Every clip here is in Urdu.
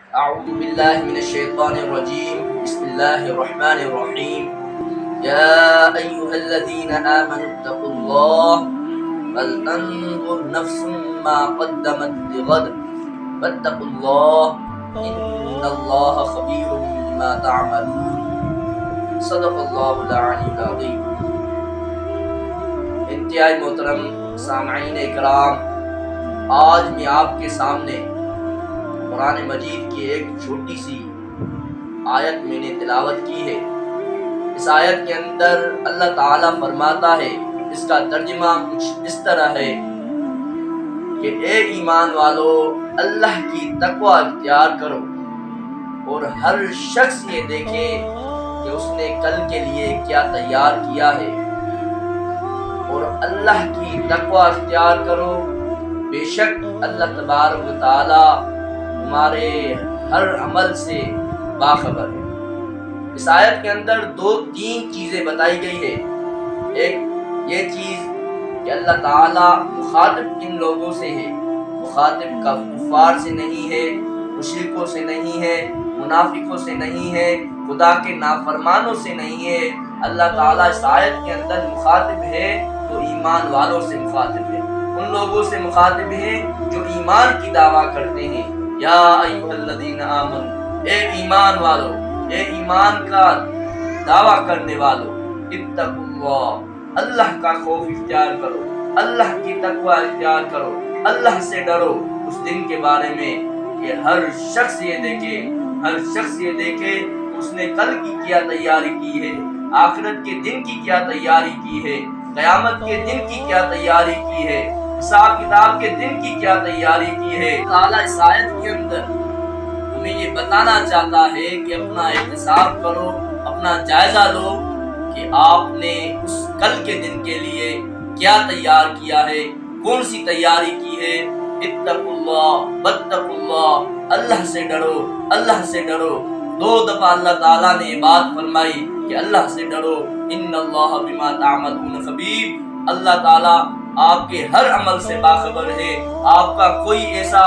أعوذ بالله من الشيطان الرجيم. بسم الله الرحمن الرحيم. يا أيها الذين آمنوا اتقوا الله ولتنظر نفس ما قدمت لغد واتقوا الله إن الله خبير بما تعملون. صدق اللہ العلی العظیم. انتہائی محترم سامعین اکرام، آج میں آپ کے سامنے قرآن مجید کی ایک چھوٹی سی آیت میں نے تلاوت کی ہے. اس آیت کے اندر اللہ تعالیٰ فرماتا ہے، اس کا ترجمہ کچھ اس طرح ہے کہ اے ایمان والو، اللہ کی تقوی اختیار کرو اور ہر شخص یہ دیکھے کہ اس نے کل کے لیے کیا تیار کیا ہے. اور اللہ کی تقوی اختیار کرو، بے شک اللہ تبارک و تعالی ہمارے ہر عمل سے باخبر ہے. اس آیت کے اندر تین چیزیں بتائی گئی ہے. ایک یہ چیز کہ اللہ تعالی مخاطب کن لوگوں سے ہے، مخاطب کا کفار سے نہیں ہے، مشرکوں سے نہیں ہے، منافقوں سے نہیں ہے، خدا کے نافرمانوں سے نہیں ہے. اللہ تعالیٰ اس آیت کے اندر مخاطب ہے تو ایمان والوں سے مخاطب ہے، ان لوگوں سے مخاطب ہے جو ایمان کی دعویٰ کرتے ہیں. یا ایھا الذین آمنوا، اے ایمان والو، اے ایمان کا دعویٰ کرنے والو، اتقوا اللہ، اللہ کا خوف اختیار کرو، اللہ کی تقوی اختیار کرو، اللہ سے ڈرو اس دن کے بارے میں کہ ہر شخص یہ دیکھے اس نے کل کی کیا تیاری کی ہے، آخرت کے دن کی کیا تیاری کی ہے، قیامت کے دن کی کیا تیاری کی ہے، حساب کتاب کے دن کی کیا تیاری کی ہے. تعالیٰ اس آیت کے اندر ہمیں یہ بتانا چاہتا ہے کہ اپنا احتساب کرو، اپنا جائزہ لو کہ آپ نے اس کل کے دن کے لیے کیا تیار کیا ہے، کون سی تیاری کی ہے. اتقوا اللہ واتقوا اللہ، اللہ سے ڈرو، اللہ سے ڈرو. 2 دفعہ اللہ تعالیٰ نے یہ بات فرمائی کہ اللہ سے ڈرو. ان اللہ بما تعملون خبیر، اللہ تعالیٰ آپ کے ہر عمل سے باخبر ہے. آپ کا کوئی ایسا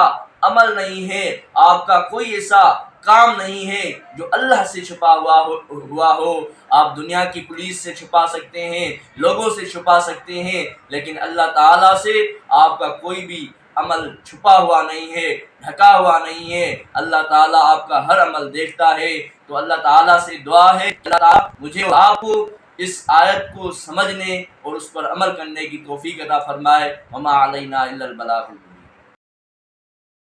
عمل نہیں ہے، آپ کا کوئی ایسا کام نہیں ہے جو اللہ سے چھپا ہوا ہو. آپ دنیا کی پولیس سے چھپا سکتے ہیں، لوگوں سے چھپا سکتے ہیں، لیکن اللہ تعالیٰ سے آپ کا کوئی بھی عمل چھپا ہوا نہیں ہے، ڈھکا ہوا نہیں ہے. اللہ تعالیٰ آپ کا ہر عمل دیکھتا ہے. تو اللہ تعالیٰ سے دعا ہے اللہ تعالیٰ مجھے اور آپ کو اس آیت کو سمجھنے اور اس پر عمل کرنے کی توفیق عطا فرمائے. وما علینا الا البلاغ.